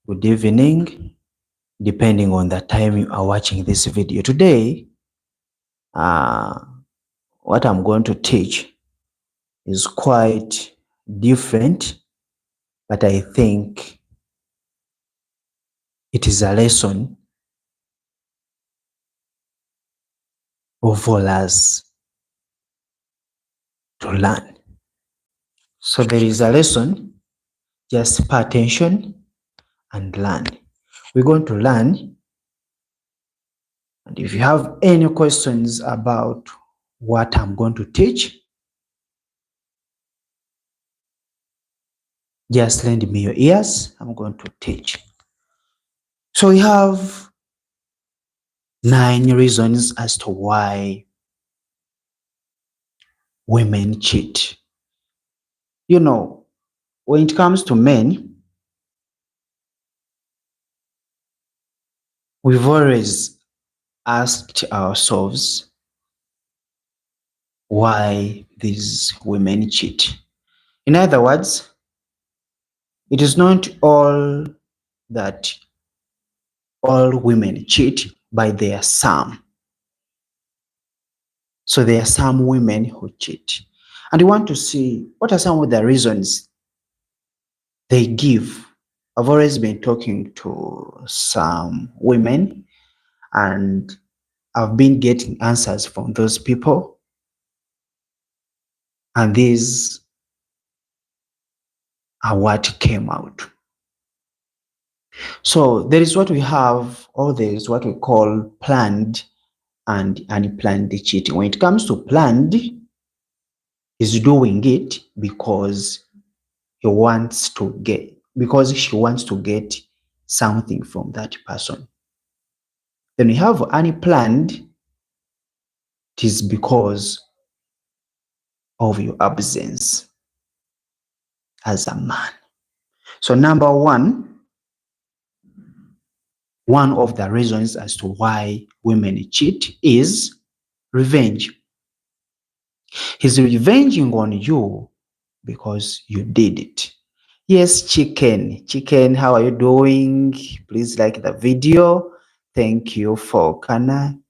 good evening, depending on the time you are watching this video. Today, what I'm going to teach is quite different, but I think it is a lesson for us to learn. So there is a lesson, just pay attention and learn. We're going to learn, and if you have any questions about what I'm going to teach, just lend me your ears. I'm going to teach. So we have 9 reasons as to why women cheat. You know, when it comes to men, we've always asked ourselves why these women cheat. In other words, it is not all that all women cheat, but there are some. So there are some women who cheat. And we want to see what are some of the reasons they give. I've always been talking to some women and I've been getting answers from those people. And these are what came out. So there is what we have, or there is what we call planned and unplanned cheating. When it comes to planned, is doing it because she wants to get something from that person. Then we have unplanned, it is because of your absence as a man. So number one of the reasons as to why women cheat is revenge. He's revenging on you because you did it. Yes, Chicken, how are you doing? Please like the video. Thank you for can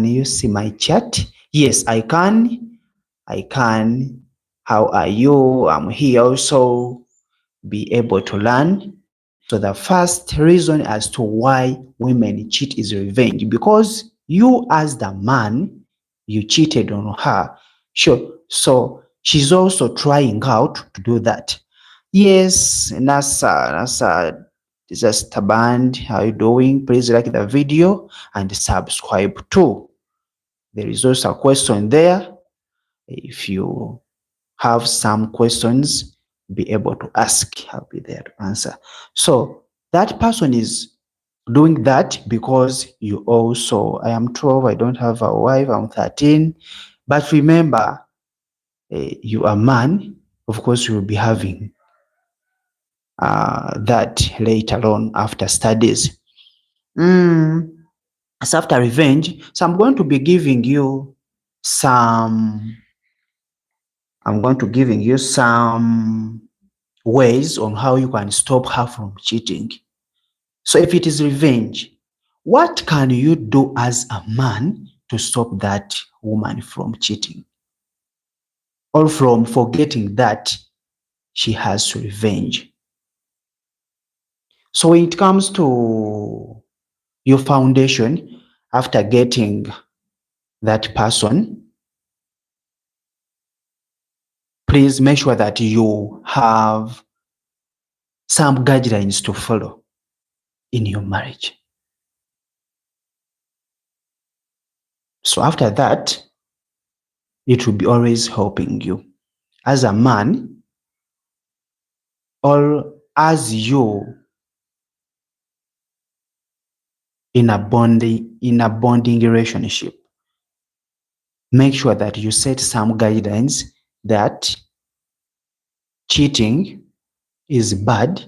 you see my chat? Yes, I can. How are you? I'm here also be able to learn. So the first reason as to why women cheat is revenge, because you as the man, you cheated on her. Sure. So she's also trying out to do that. Yes, Nasa, this is Taband. How are you doing? Please like the video and subscribe too. There is also a question there. If you have some questions, be able to ask. I'll be there to answer. So that person is doing that because you also, I am 12, I don't have a wife, I'm 13. But remember, you are a man, of course you will be having that later on after studies. So after revenge, so I'm going to be giving you some ways on how you can stop her from cheating. So if it is revenge, what can you do as a man to stop that woman from cheating or from forgetting that she has revenge? So when it comes to your foundation, after getting that person, please make sure that you have some guidelines to follow in your marriage. So after that, it will be always helping you. As a man, or as you in a bonding relationship, make sure that you set some guidelines that cheating is bad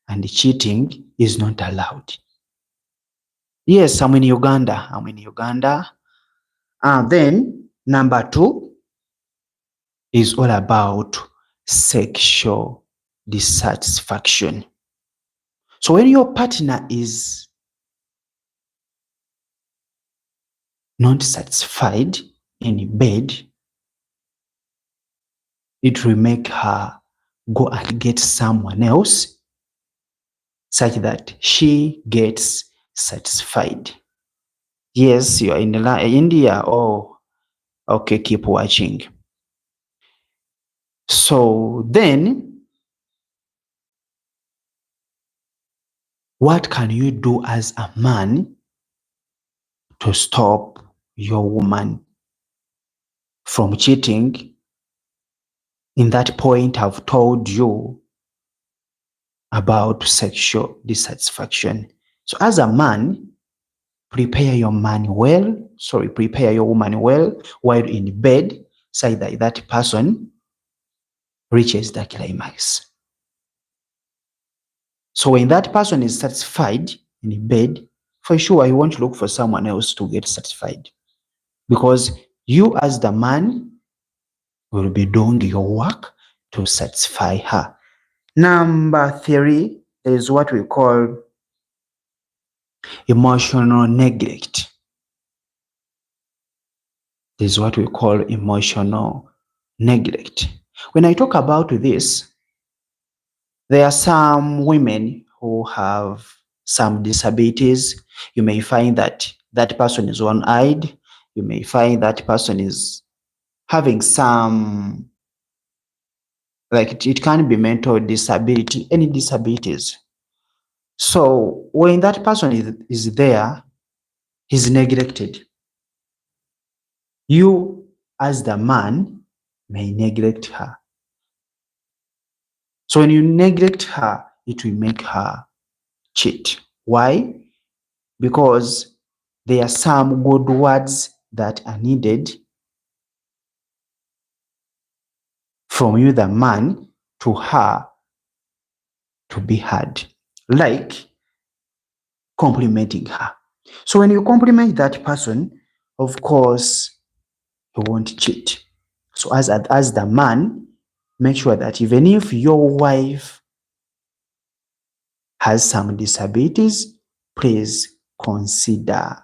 and cheating is not allowed. Yes, I'm in Uganda. Then number 2 is all about sexual dissatisfaction. So when your partner is not satisfied in bed, it will make her go and get someone else such that she gets satisfied. Yes, you are in India. Oh, okay, keep watching. So then, what can you do as a man to stop your woman from cheating? In that point, I've told you about sexual dissatisfaction. So as a man, prepare your woman well while in bed, so that that person reaches the climax. So when that person is satisfied in bed, for sure you won't look for someone else to get satisfied, because you as the man will be doing your work to satisfy her. Number 3 is what we call emotional neglect. This is what we call emotional neglect. When I talk about this, there are some women who have some disabilities. You may find that that person is one-eyed. You may find that person is having some, like it can be mental disability, any disabilities. So when that person is there, he's neglected. You as the man may neglect her. So when you neglect her, it will make her cheat. Why? Because there are some good words that are needed from you, the man, to her to be heard, like complimenting her. So when you compliment that person, of course, he won't cheat. So as the man, make sure that even if your wife has some disabilities, please consider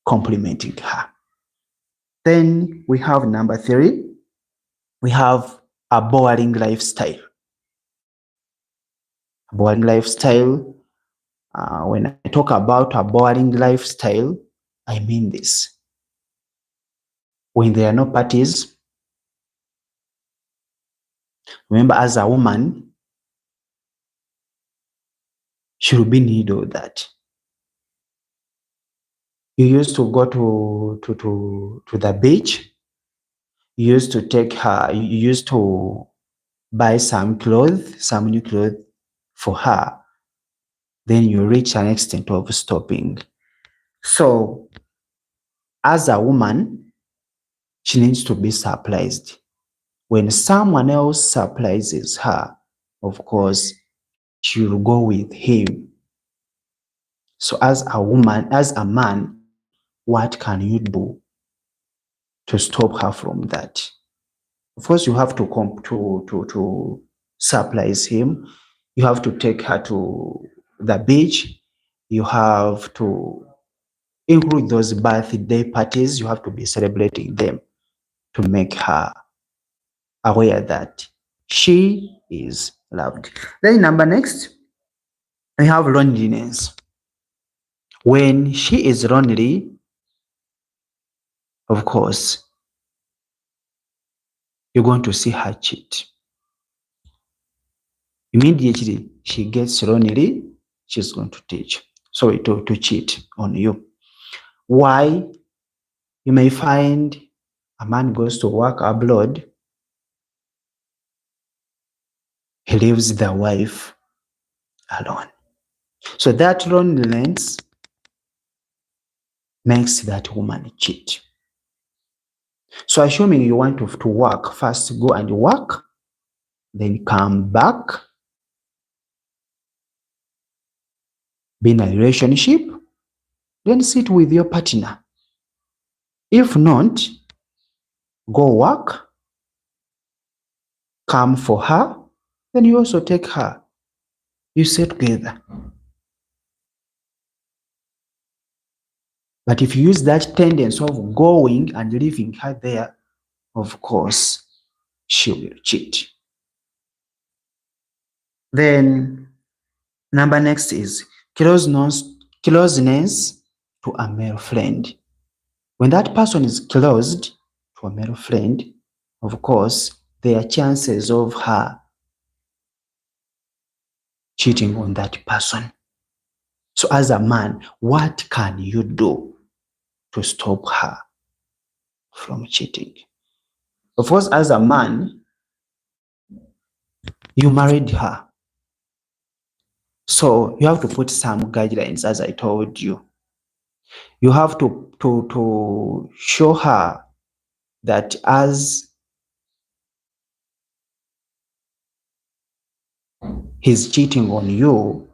complimenting her. Then we have number 3. We have a boring lifestyle. A boring lifestyle. When I talk about a boring lifestyle, I mean this. When there are no parties, remember, as a woman, she will be need of that. You used to go to the beach. You used to take her. You used to buy some clothes, some new clothes for her. Then you reach an extent of stopping. So, as a woman, she needs to be surprised. When someone else surprises her, of course, she will go with him. So as a woman, as a man, what can you do to stop her from that? Of course, you have to surprise him. You have to take her to the beach. You have to include those birthday parties. You have to be celebrating them to make her aware that she is loved. Then number next, we have loneliness. When she is lonely, of course, you're going to see her cheat. Immediately she gets lonely, she's going to to cheat on you. Why? You may find a man goes to work abroad, he leaves the wife alone. So that loneliness makes that woman cheat. So assuming you want to work, first go and work, then come back, be in a relationship, then sit with your partner. If not, go work, come for her, then you also take her. You stay together. But if you use that tendency of going and leaving her there, of course, she will cheat. Then number next is closeness to a male friend. When that person is closed to a male friend, of course, there are chances of her cheating on that person. So as a man, what can you do to stop her from cheating? Of course, as a man, you married her. So you have to put some guidelines, as I told you. You have to show her that as he's cheating on you,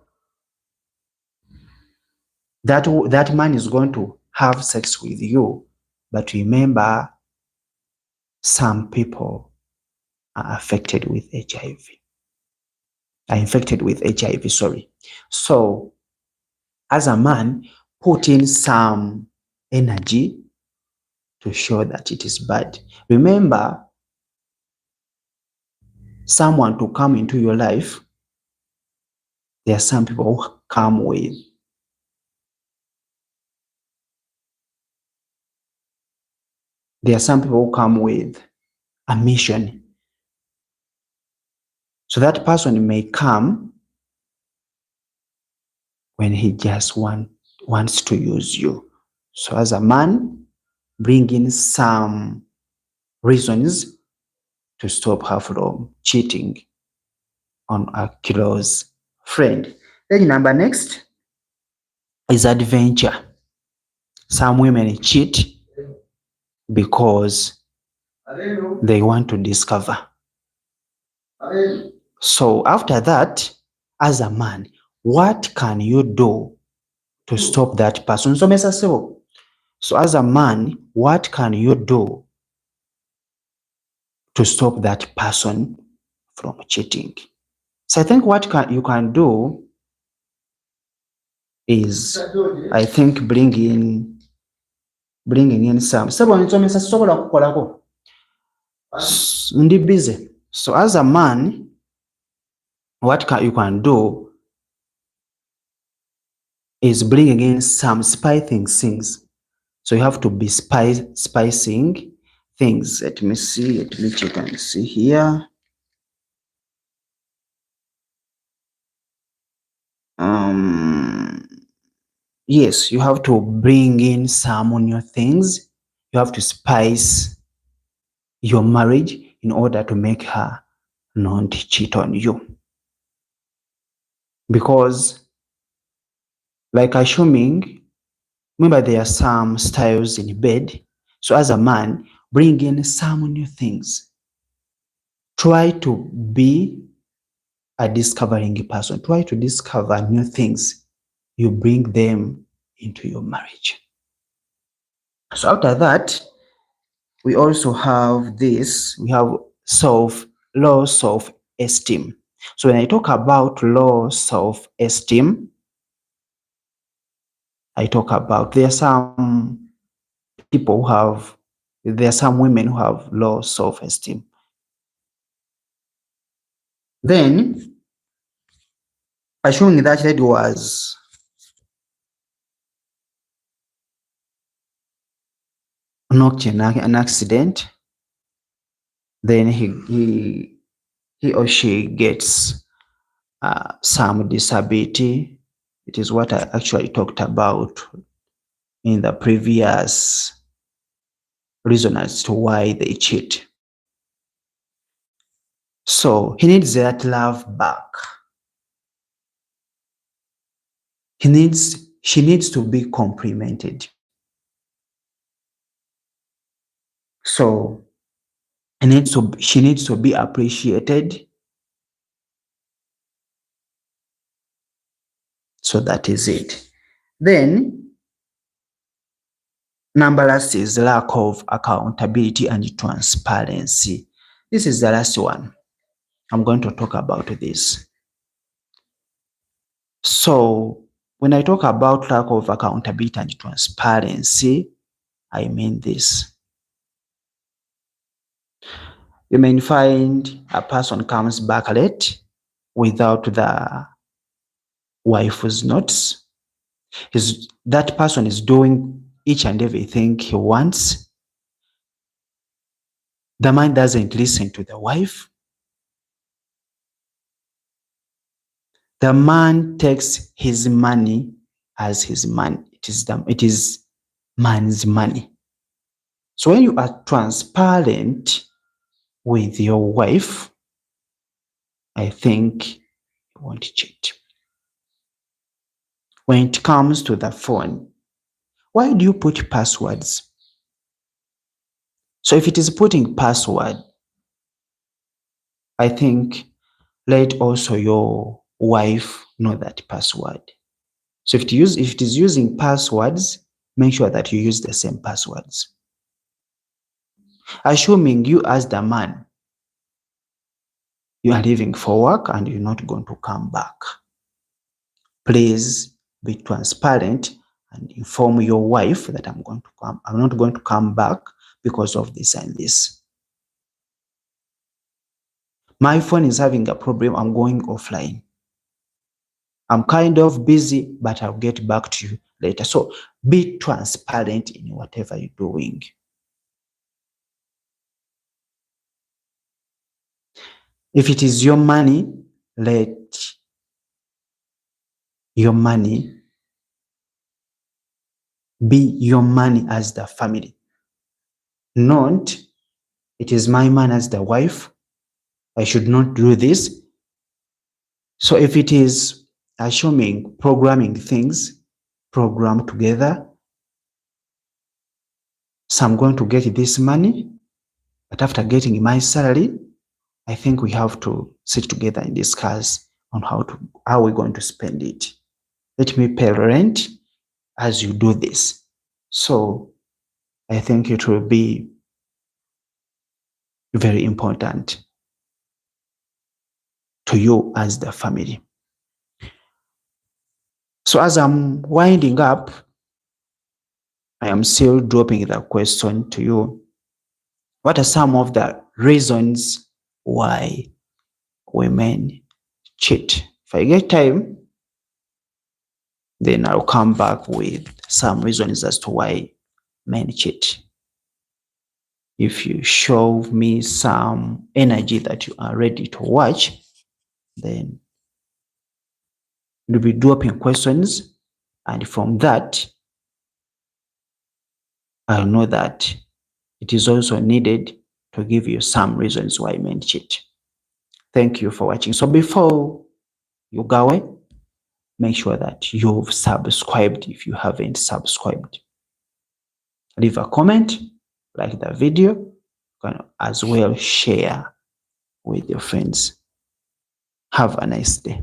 that man is going to have sex with you. But remember, some people are affected with HIV. Are infected with HIV, sorry. So as a man, put in some energy to show that it is bad. Remember, someone to come into your life, there are some people who come with a mission. So that person may come when he just wants to use you. So as a man, bring in some reasons to stop her from cheating on a close friend. Then number next is adventure. Some women cheat because they want to discover. So after that, as a man, what can you do to stop that person? So as a man, what can you do to stop that person from cheating? So I think what you can do is, I think, bringing in some. Ndi busy. So as a man, what you can do is bringing in some spicing things. So you have to be spicing things. Let me check and see here. Yes, you have to bring in some new things. You have to spice your marriage in order to make her not cheat on you. Because, like assuming, remember there are some styles in bed. So as a man, bring in some new things. Try to be a discovering person. Try to discover new things. You bring them into your marriage. So after that, we also have this. We have low self-esteem. So when I talk about low self-esteem, I talk about there are some women who have low self-esteem. Then, assuming that lady was knocked in an accident, then he or she gets some disability. It is what I actually talked about in the previous reason as to why they cheat. So he needs that love back. She needs to be complimented. So she needs to be appreciated. So that is it. Then number last is lack of accountability and transparency. This is the last one. I'm going to talk about this. So when I talk about lack of accountability and transparency, I mean this. You may find a person comes back late without the wife's notes. That person is doing each and everything he wants. The man doesn't listen to the wife. The man takes his money as his money. It is man's money. So when you are transparent with your wife, I think you won't cheat. When it comes to the phone, why do you put passwords? So if it is putting password, I think let also your wife know that password. So if it is using passwords, make sure that you use the same passwords. Assuming you as the man, you are leaving for work and you're not going to come back. Please be transparent and inform your wife that I'm not going to come back because of this and this. My phone is having a problem, I'm going offline. I'm kind of busy, but I'll get back to you later. So be transparent in whatever you're doing. If it is your money, let your money be your money as the family. Not, it is my money as the wife, I should not do this. So if it is assuming programming things, program together. So I'm going to get this money, but after getting my salary, I think we have to sit together and discuss on how we're going to spend it. Let me pay rent as you do this. So I think it will be very important to you as the family. So as I'm winding up, I am still dropping the question to you. What are some of the reasons why women cheat? If I get time, then I'll come back with some reasons as to why men cheat. If you show me some energy that you are ready to watch, then you'll be dropping questions, and from that, I'll know that it is also needed to give you some reasons why men cheat. Thank you for watching. So before you go away, make sure that you've subscribed if you haven't subscribed. Leave a comment, like the video, you can as well share with your friends. Have a nice day.